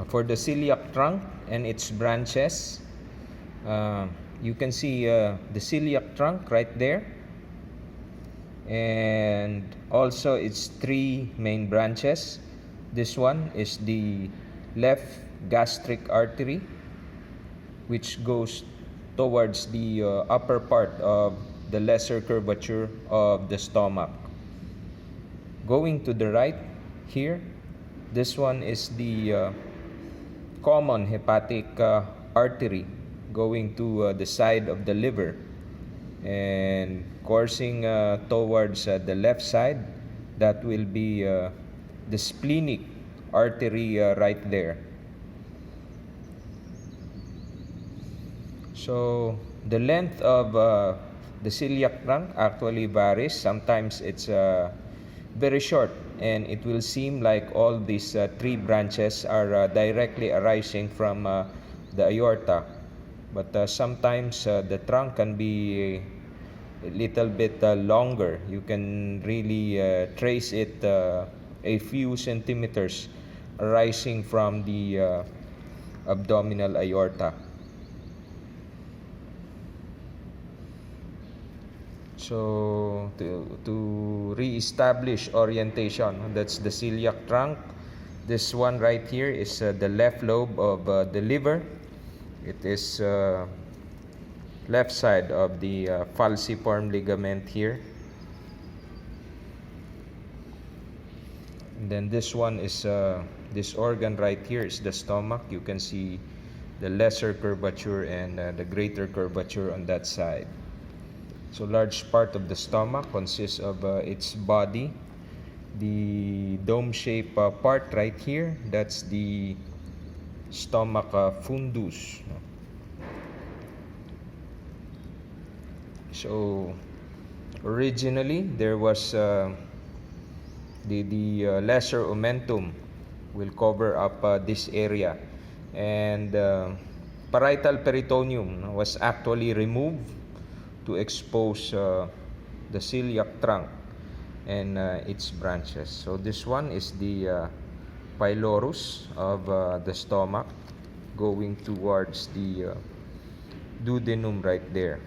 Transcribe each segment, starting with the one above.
for the celiac trunk and its branches. You can see the celiac trunk right there, and also its three main branches. This one is the left gastric artery, which goes towards the upper part of the lesser curvature of the stomach. Going to the right here, this one is the common hepatic artery going to the side of the liver and coursing towards the left side. That will be the splenic artery right there. So the length of the celiac trunk actually varies. Sometimes it's very short, and it will seem like all these three branches are directly arising from the aorta. But sometimes the trunk can be a little bit longer. You can really trace it a few centimeters arising from the abdominal aorta. So to re-establish orientation, that's the celiac trunk. This one right here is the left lobe of the liver. It is left side of the falciform ligament here. And then this one is this organ right here is the stomach. You can see the lesser curvature and the greater curvature on that side. So large part of the stomach consists of its body. The dome-shaped part right here, that's the stomach fundus. So originally there was the lesser omentum will cover up this area, and parietal peritoneum was actually removed to expose the celiac trunk and its branches. So this one is the pylorus of the stomach going towards the duodenum right there.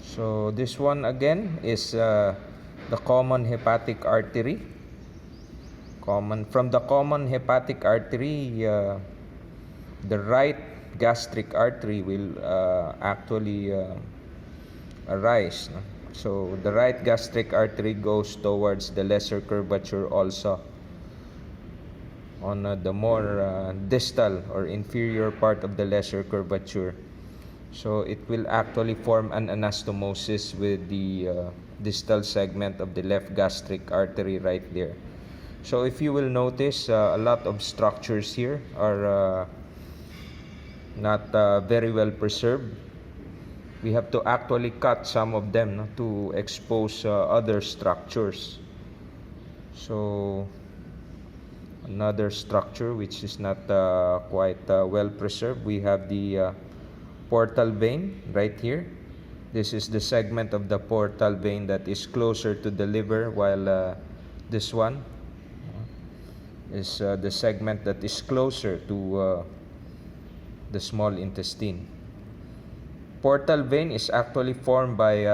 So this one again is the common hepatic artery. From the common hepatic artery, the right gastric artery will actually arise. So the right gastric artery goes towards the lesser curvature also on the more distal or inferior part of the lesser curvature. So it will actually form an anastomosis with the distal segment of the left gastric artery right there. So if you will notice, a lot of structures here are not very well preserved. We have to actually cut some of them to expose other structures. So another structure which is not quite well preserved, we have the portal vein right here. This is the segment of the portal vein that is closer to the liver, while this one is the segment that is closer to the small intestine. Portal vein is actually formed by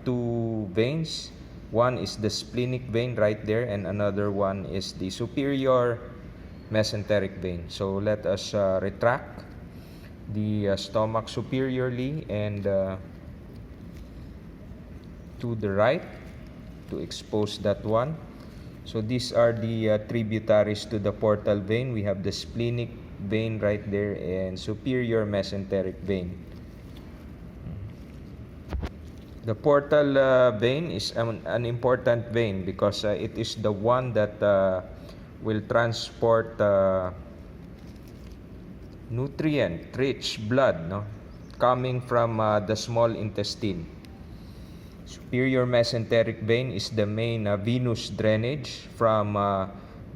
two veins. One is the splenic vein right there, and another one is the superior mesenteric vein. So let us retract the stomach superiorly and to the right to expose that one. So these are the tributaries to the portal vein. We have the splenic vein right there and superior mesenteric vein. The portal vein is an important vein because it is the one that will transport nutrient-rich blood coming from the small intestine. Superior mesenteric vein is the main venous drainage from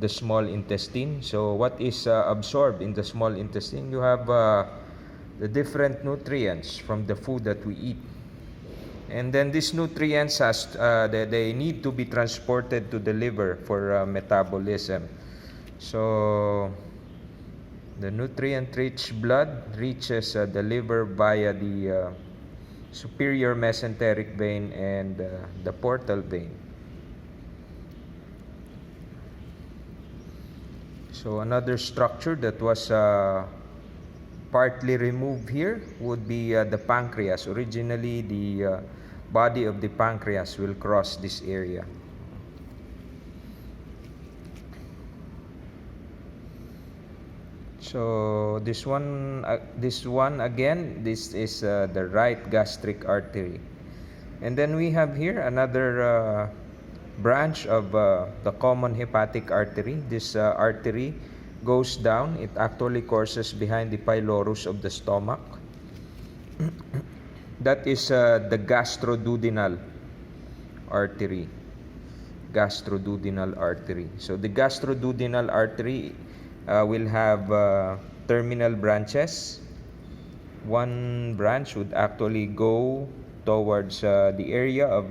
the small intestine. So what is absorbed in the small intestine? You have the different nutrients from the food that we eat. And then these nutrients they need to be transported to the liver for metabolism. So the nutrient-rich blood reaches the liver via the superior mesenteric vein and the portal vein. So another structure that was partly removed here would be the pancreas. Originally, the body of the pancreas will cross this area. So this one again, this is the right gastric artery. And then we have here another branch of the common hepatic artery. This artery goes down. It actually courses behind the pylorus of the stomach. That is the gastroduodenal artery. Gastroduodenal artery. So the gastroduodenal artery will have terminal branches. One branch would actually go towards the area of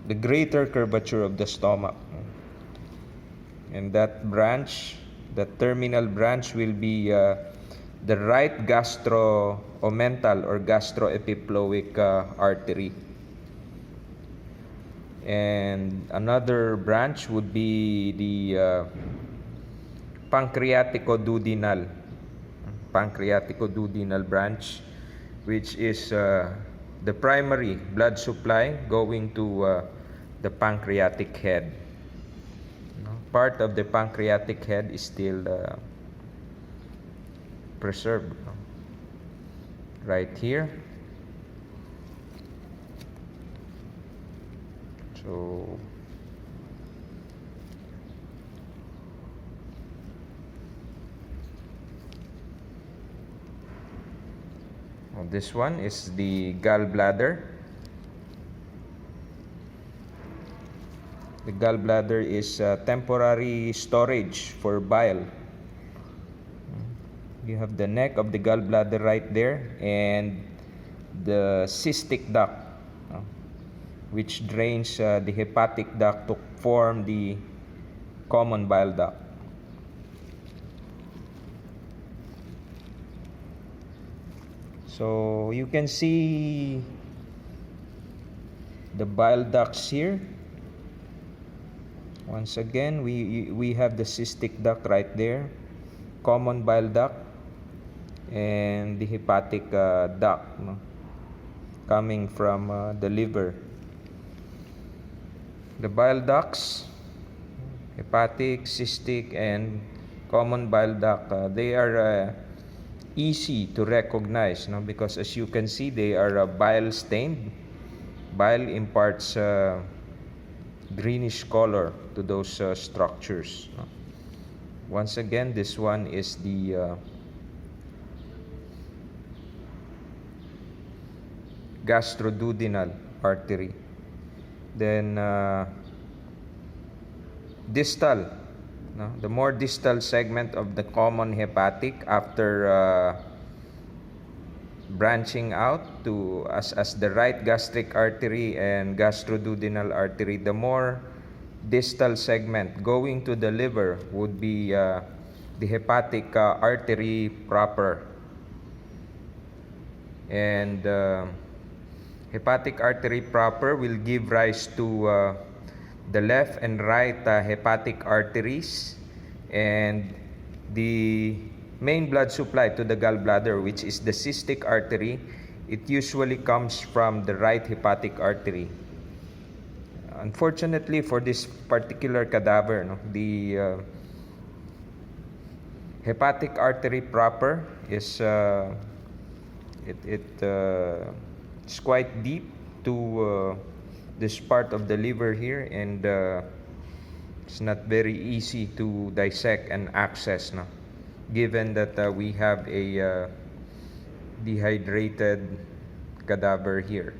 the greater curvature of the stomach. And that branch, that terminal branch, will be the right gastroomental or gastroepiploic artery. And another branch would be the pancreaticoduodenal branch, which is the primary blood supply going to the pancreatic head. Part of the pancreatic head is still preserved right here. So this one is the gallbladder. The gallbladder is temporary storage for bile. You have the neck of the gallbladder right there and the cystic duct, which drains the hepatic duct to form the common bile duct. So you can see the bile ducts here. Once again, we have the cystic duct right there, common bile duct, and the hepatic duct coming from the liver. The bile ducts, hepatic, cystic, and common bile duct, they are easy to recognize, because as you can see, they are bile stained. Bile imparts greenish color to those structures. Once again, this one is the gastroduodenal artery. Then distal, the more distal segment of the common hepatic, after branching out to as the right gastric artery and gastroduodenal artery, the more distal segment going to the liver would be the hepatic artery proper. And hepatic artery proper will give rise to the left and right hepatic arteries, and the main blood supply to the gallbladder, which is the cystic artery, it usually comes from the right hepatic artery. Unfortunately for this particular cadaver, the hepatic artery proper is it's quite deep to this part of the liver here, and it's not very easy to dissect and access, given that we have a dehydrated cadaver here.